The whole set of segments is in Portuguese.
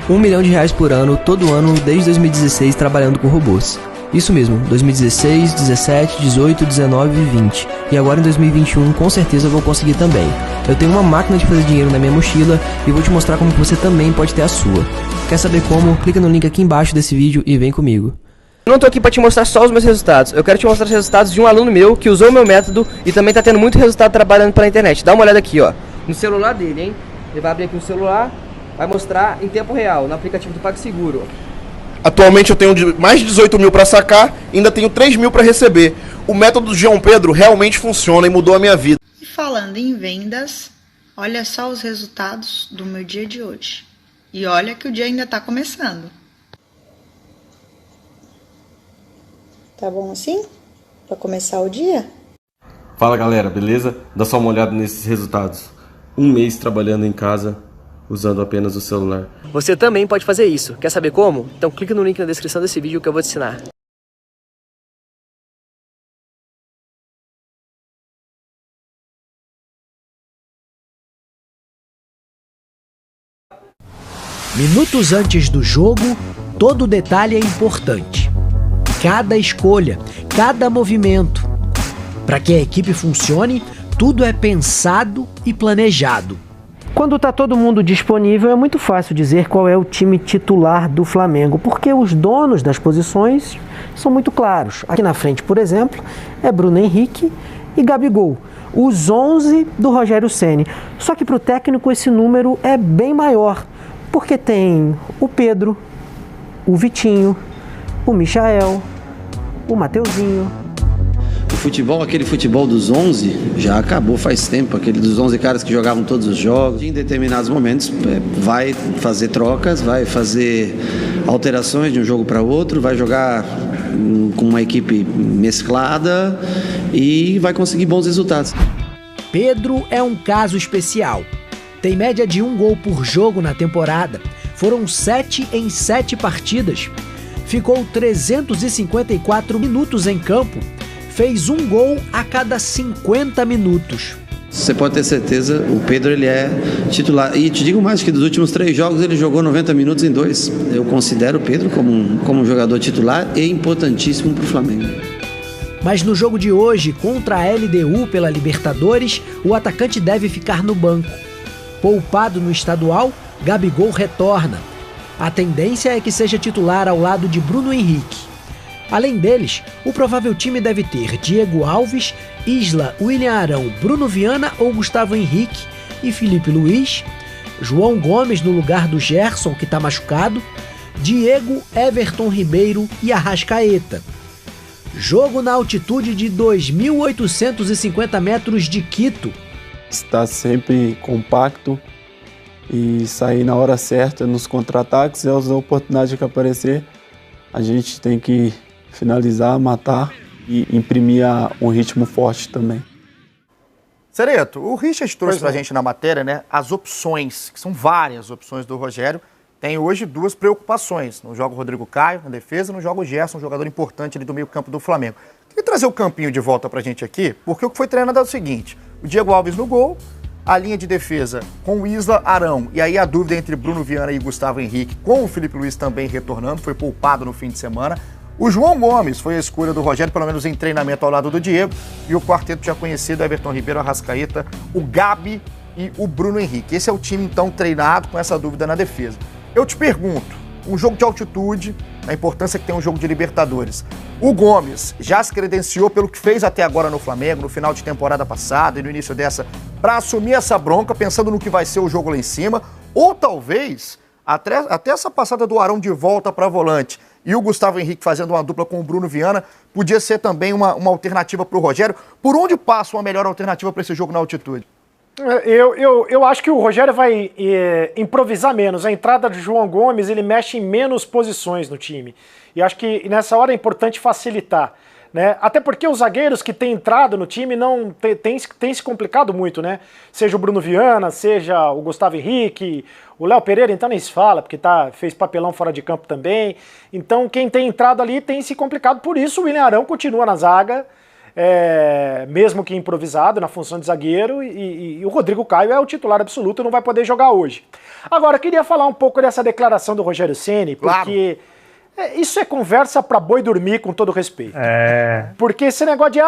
R$ 1 milhão por ano, todo ano, desde 2016, trabalhando com robôs. Isso mesmo, 2016, 17, 18, 19 e 20. E agora em 2021, com certeza eu vou conseguir também. Eu tenho uma máquina de fazer dinheiro na minha mochila e vou te mostrar como você também pode ter a sua. Quer saber como? Clica no link aqui embaixo desse vídeo e vem comigo. Eu não tô aqui pra te mostrar só os meus resultados, eu quero te mostrar os resultados de um aluno meu que usou o meu método e também tá tendo muito resultado trabalhando pela internet. Dá uma olhada aqui, ó, no celular dele, hein? Ele vai abrir aqui o celular, vai mostrar em tempo real, no aplicativo do PagSeguro. Atualmente eu tenho mais de 18 mil para sacar e ainda tenho 3 mil para receber. O método do João Pedro realmente funciona e mudou a minha vida. E falando em vendas, olha só os resultados do meu dia de hoje. E olha que o dia ainda está começando. Tá bom assim? Para começar o dia? Fala galera, beleza? Dá só uma olhada nesses resultados. 1 mês trabalhando em casa, usando apenas o celular. Você também pode fazer isso. Quer saber como? Então clica no link na descrição desse vídeo que eu vou te ensinar. Minutos antes do jogo, todo detalhe é importante. Cada escolha, cada movimento. Para que a equipe funcione, tudo é pensado e planejado. Quando está todo mundo disponível, é muito fácil dizer qual é o time titular do Flamengo, porque os donos das posições são muito claros. Aqui na frente, por exemplo, é Bruno Henrique e Gabigol, os 11 do Rogério Ceni. Só que para o técnico esse número é bem maior, porque tem o Pedro, o Vitinho, o Michael, o Mateuzinho. O futebol, aquele futebol dos 11, já acabou faz tempo, aquele dos 11 caras que jogavam todos os jogos. Em determinados momentos vai fazer trocas, vai fazer alterações de um jogo para outro, vai jogar com uma equipe mesclada e vai conseguir bons resultados. Pedro é um caso especial. Tem média de 1 gol por jogo na temporada. Foram 7 em 7 partidas. Ficou 354 minutos em campo. Fez 1 gol a cada 50 minutos. Você pode ter certeza, o Pedro ele é titular. E te digo mais que dos últimos 3 jogos ele jogou 90 minutos em 2. Eu considero o Pedro como um jogador titular e importantíssimo para o Flamengo. Mas no jogo de hoje, contra a LDU pela Libertadores, o atacante deve ficar no banco. Poupado no estadual, Gabigol retorna. A tendência é que seja titular ao lado de Bruno Henrique. Além deles, o provável time deve ter Diego Alves, Isla, William Arão, Bruno Viana ou Gustavo Henrique e Felipe Luiz, João Gomes no lugar do Gerson, que está machucado, Diego, Everton Ribeiro e Arrascaeta. Jogo na altitude de 2.850 metros de Quito. Está sempre compacto e sair na hora certa nos contra-ataques e as oportunidades que aparecer, a gente tem que finalizar, matar e imprimir um ritmo forte também. Sereto, o Richard trouxe pra gente na matéria, né, as opções, que são várias opções do Rogério. Tem hoje 2 preocupações. Não joga o Rodrigo Caio na defesa, não joga o Gerson, um jogador importante ali do meio campo do Flamengo. Queria trazer o Campinho de volta pra gente aqui, porque o que foi treinado é o seguinte: o Diego Alves no gol, a linha de defesa com o Isla, Arão, e aí a dúvida entre Bruno Viana e Gustavo Henrique, com o Felipe Luiz também retornando, foi poupado no fim de semana. O João Gomes foi a escolha do Rogério, pelo menos em treinamento ao lado do Diego, e o quarteto já conhecido, Everton Ribeiro, Arrascaeta, o Gabi e o Bruno Henrique. Esse é o time, então, treinado com essa dúvida na defesa. Eu te pergunto, um jogo de altitude, a importância que tem um jogo de Libertadores. O Gomes já se credenciou pelo que fez até agora no Flamengo, no final de temporada passada e no início dessa, para assumir essa bronca, pensando no que vai ser o jogo lá em cima, ou talvez até essa passada do Arão de volta para volante e o Gustavo Henrique fazendo uma dupla com o Bruno Viana, podia ser também uma alternativa para o Rogério. Por onde passa uma melhor alternativa para esse jogo na altitude? Eu acho que o Rogério vai improvisar menos. A entrada do João Gomes, ele mexe em menos posições no time. E acho que nessa hora é importante facilitar, né? Até porque os zagueiros que têm entrado no time não tem se complicado muito, né? Seja o Bruno Viana, seja o Gustavo Henrique, o Léo Pereira, então nem se fala, porque fez papelão fora de campo também. Então quem tem entrado ali tem se complicado. Por isso o William Arão continua na zaga. mesmo que improvisado, na função de zagueiro, e o Rodrigo Caio é o titular absoluto, não vai poder jogar hoje. Agora, queria falar um pouco dessa declaração do Rogério Ceni, porque isso é conversa pra boi dormir, com todo respeito. Porque esse negócio de,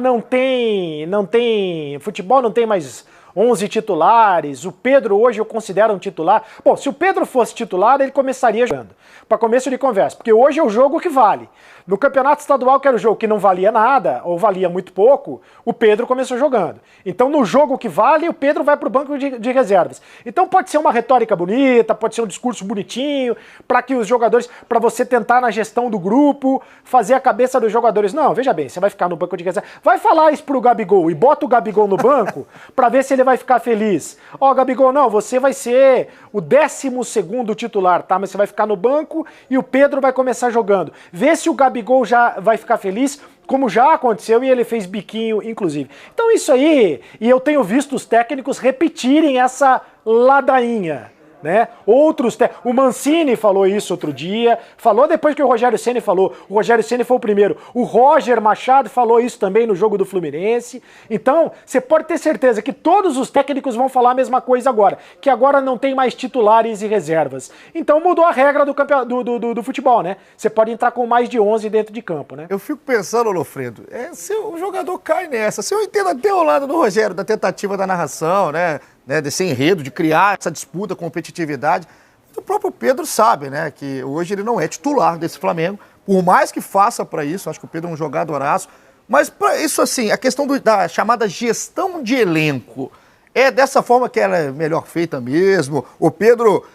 não tem, futebol não tem mais 11 titulares, o Pedro hoje eu considero um titular. Bom, se o Pedro fosse titular, ele começaria jogando, para começo de conversa, porque hoje é o jogo que vale. No campeonato estadual, que era o jogo que não valia nada, ou valia muito pouco, o Pedro começou jogando. Então, no jogo que vale, o Pedro vai para o banco de reservas. Então, pode ser uma retórica bonita, pode ser um discurso bonitinho, para que os jogadores, para você tentar na gestão do grupo, fazer a cabeça dos jogadores. Não, veja bem, você vai ficar no banco de reservas. Vai falar isso pro Gabigol e bota o Gabigol no banco para ver se ele vai ficar feliz. Gabigol, não, você vai ser o 12º titular, tá? Mas você vai ficar no banco e o Pedro vai começar jogando. Vê se o Gabigol já vai ficar feliz, como já aconteceu, e ele fez biquinho, inclusive. Então isso aí, e eu tenho visto os técnicos repetirem essa ladainha, né? O Mancini falou isso outro dia, falou depois que o Rogério Ceni falou. O Rogério Ceni foi o primeiro. O Roger Machado falou isso também no jogo do Fluminense. Então, você pode ter certeza que todos os técnicos vão falar a mesma coisa agora, que agora não tem mais titulares e reservas. Então mudou a regra do futebol, né? Você pode entrar com mais de 11 dentro de campo, né? Eu fico pensando, Lofredo, se o jogador cai nessa, se eu entendo até o lado do Rogério, da tentativa da narração, né, desse enredo, de criar essa disputa, competitividade. O próprio Pedro sabe, né, que hoje ele não é titular desse Flamengo, por mais que faça para isso, acho que o Pedro é um jogadoraço, mas para isso, assim, a questão da chamada gestão de elenco, é dessa forma que ela é melhor feita mesmo? O Pedro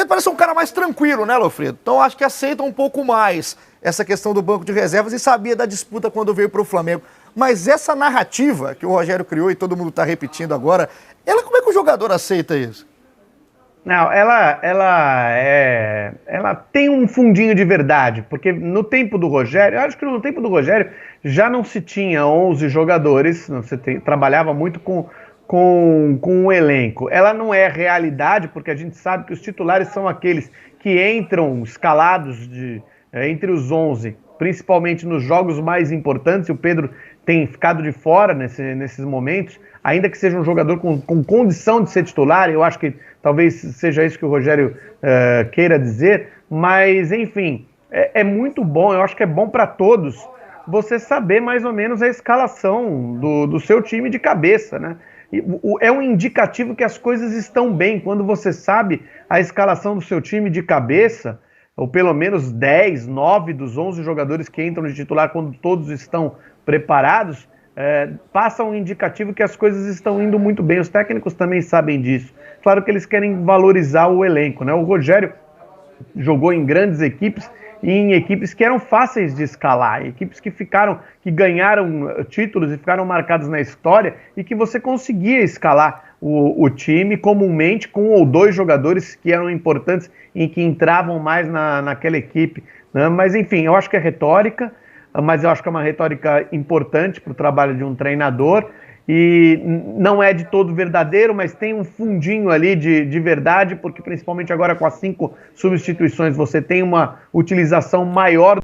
parece um cara mais tranquilo, né, Lofredo? Então acho que aceita um pouco mais essa questão do banco de reservas e sabia da disputa quando veio para o Flamengo. Mas essa narrativa que o Rogério criou e todo mundo está repetindo agora, como é que o jogador aceita isso? Não, ela tem um fundinho de verdade, porque no tempo do Rogério, eu acho que no tempo do Rogério já não se tinha 11 jogadores, você trabalhava muito com o elenco. Ela não é realidade, porque a gente sabe que os titulares são aqueles que entram escalados entre os 11, principalmente nos jogos mais importantes, e o Pedro tem ficado de fora nesses momentos, ainda que seja um jogador com condição de ser titular. Eu acho que talvez seja isso que o Rogério queira dizer, mas enfim, é muito bom, eu acho que é bom para todos você saber mais ou menos a escalação do seu time de cabeça, né? É um indicativo que as coisas estão bem, quando você sabe a escalação do seu time de cabeça, ou pelo menos 10, 9 dos 11 jogadores que entram de titular quando todos estão preparados, passa um indicativo que as coisas estão indo muito bem. Os técnicos também sabem disso. Claro que eles querem valorizar o elenco, né? O Rogério jogou em grandes equipes e em equipes que eram fáceis de escalar, equipes que ganharam títulos e ficaram marcados na história, e que você conseguia escalar o time comumente com 1 ou 2 jogadores que eram importantes e que entravam mais naquela equipe, né? Mas enfim, eu acho que é retórica, mas eu acho que é uma retórica importante para o trabalho de um treinador, e não é de todo verdadeiro, mas tem um fundinho ali de verdade, porque principalmente agora com as 5 substituições você tem uma utilização maior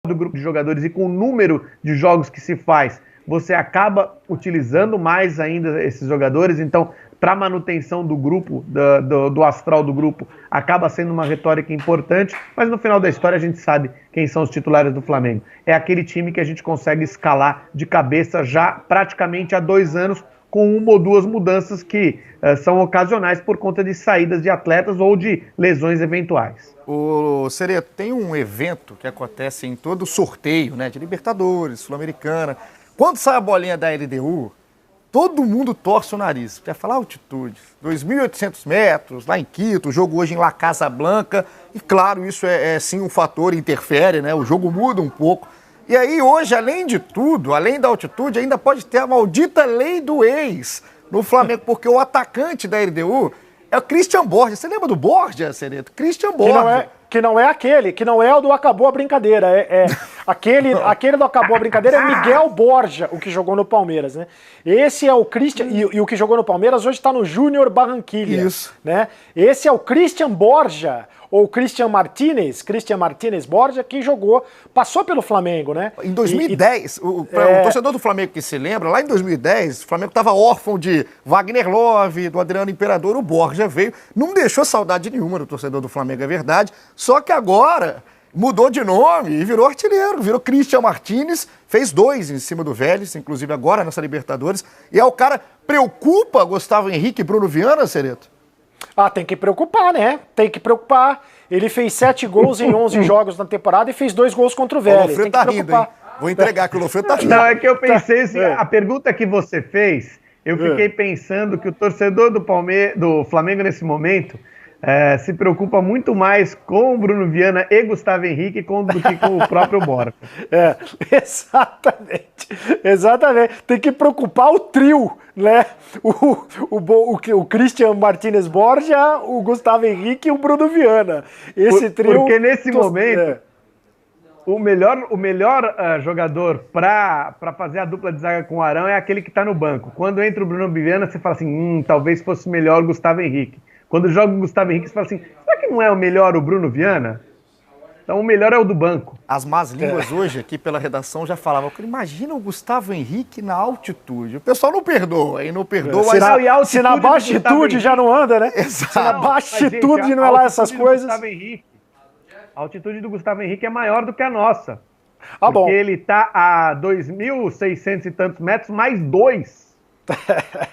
do grupo de jogadores, e com o número de jogos que se faz, você acaba utilizando mais ainda esses jogadores. Então, para a manutenção do grupo, do astral do grupo, acaba sendo uma retórica importante, mas no final da história a gente sabe quem são os titulares do Flamengo. É aquele time que a gente consegue escalar de cabeça já praticamente há 2 anos, com 1 ou 2 mudanças que são ocasionais por conta de saídas de atletas ou de lesões eventuais. O Cereto, tem um evento que acontece em todo sorteio, né, de Libertadores, Sul-Americana. Quando sai a bolinha da LDU, todo mundo torce o nariz. Quer falar altitude? 2.800 metros, lá em Quito, o jogo hoje em La Casablanca. E claro, isso é sim um fator, interfere, né? O jogo muda um pouco. E aí hoje, além de tudo, além da altitude, ainda pode ter a maldita lei do ex no Flamengo, porque o atacante da LDU é o Christian Borja. Você lembra do Borja, Cereto? Christian Borja. Que não é aquele, que não é o do acabou a brincadeira. Aquele não acabou a brincadeira é Miguel Borja, o que jogou no Palmeiras, né? Esse é o Christian, e o que jogou no Palmeiras hoje está no Júnior Barranquilla. Isso. Né? Esse é o Christian Borja, ou Christian Martinez Borja, que passou pelo Flamengo, né? Em 2010, o torcedor do Flamengo que se lembra, lá em 2010, o Flamengo estava órfão de Wagner Love, do Adriano Imperador, o Borja veio, não deixou saudade nenhuma do torcedor do Flamengo, é verdade, só que agora mudou de nome e virou artilheiro, virou Christian Martinez, fez 2 em cima do Vélez, inclusive agora nessa Libertadores, e é o cara, preocupa Gustavo Henrique e Bruno Viana, Cereto? Ah, tem que preocupar, né? Tem que preocupar. Ele fez 7 gols em 11 jogos na temporada e fez 2 gols contra o Vélez. O Lofredo tá rindo, hein? Vou entregar que o Lofredo tá rindo. Não, é que eu pensei, a pergunta que você fez, eu fiquei pensando que o torcedor do Flamengo nesse momento se preocupa muito mais com o Bruno Viana e Gustavo Henrique do que com o próprio Borja. Exatamente. Tem que preocupar o trio, né? O Christian Martinez Borja, o Gustavo Henrique e o Bruno Viana. Esse trio... Porque nesse momento, o melhor jogador para fazer a dupla de zaga com o Arão é aquele que está no banco. Quando entra o Bruno Viana, você fala assim, talvez fosse melhor o Gustavo Henrique. Quando joga o Gustavo Henrique, você fala assim, será que não é o melhor o Bruno Viana? Então o melhor é o do banco. As más línguas hoje aqui pela redação já falavam, imagina o Gustavo Henrique na altitude. O pessoal não perdoa, hein? Não perdoa. Se na baixa altitude já não anda, né? Exato. Se na baixa altitude não é lá essas coisas. A altitude do Gustavo Henrique é maior do que a nossa. Bom. Porque ele tá a 2.600 e tantos metros mais 2,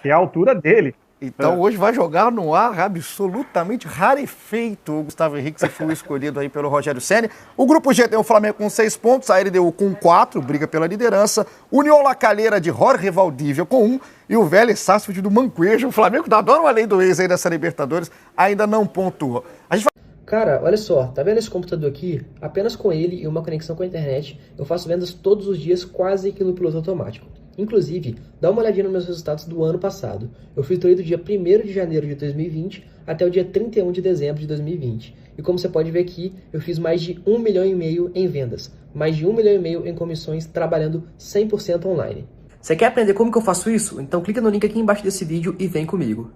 que é a altura dele. Então hoje vai jogar no ar absolutamente rarefeito o Gustavo Henrique, se for escolhido aí pelo Rogério Ceni. O grupo G tem o Flamengo com 6 pontos, a LDU com 4, briga pela liderança, União La Calera de Jorge Valdívia com 1 e o Vélez Sarsfield do Manquejo. O Flamengo tá dando uma lei do ex aí nessa Libertadores, ainda não pontua. Cara, olha só, tá vendo esse computador aqui? Apenas com ele e uma conexão com a internet, eu faço vendas todos os dias quase que no piloto automático. Inclusive, dá uma olhadinha nos meus resultados do ano passado. Eu filtrei do dia 1º de janeiro de 2020 até o dia 31 de dezembro de 2020. E como você pode ver aqui, eu fiz mais de 1,5 milhão em vendas, mais de 1,5 milhão em comissões, trabalhando 100% online. Você quer aprender como que eu faço isso? Então clica no link aqui embaixo desse vídeo e vem comigo.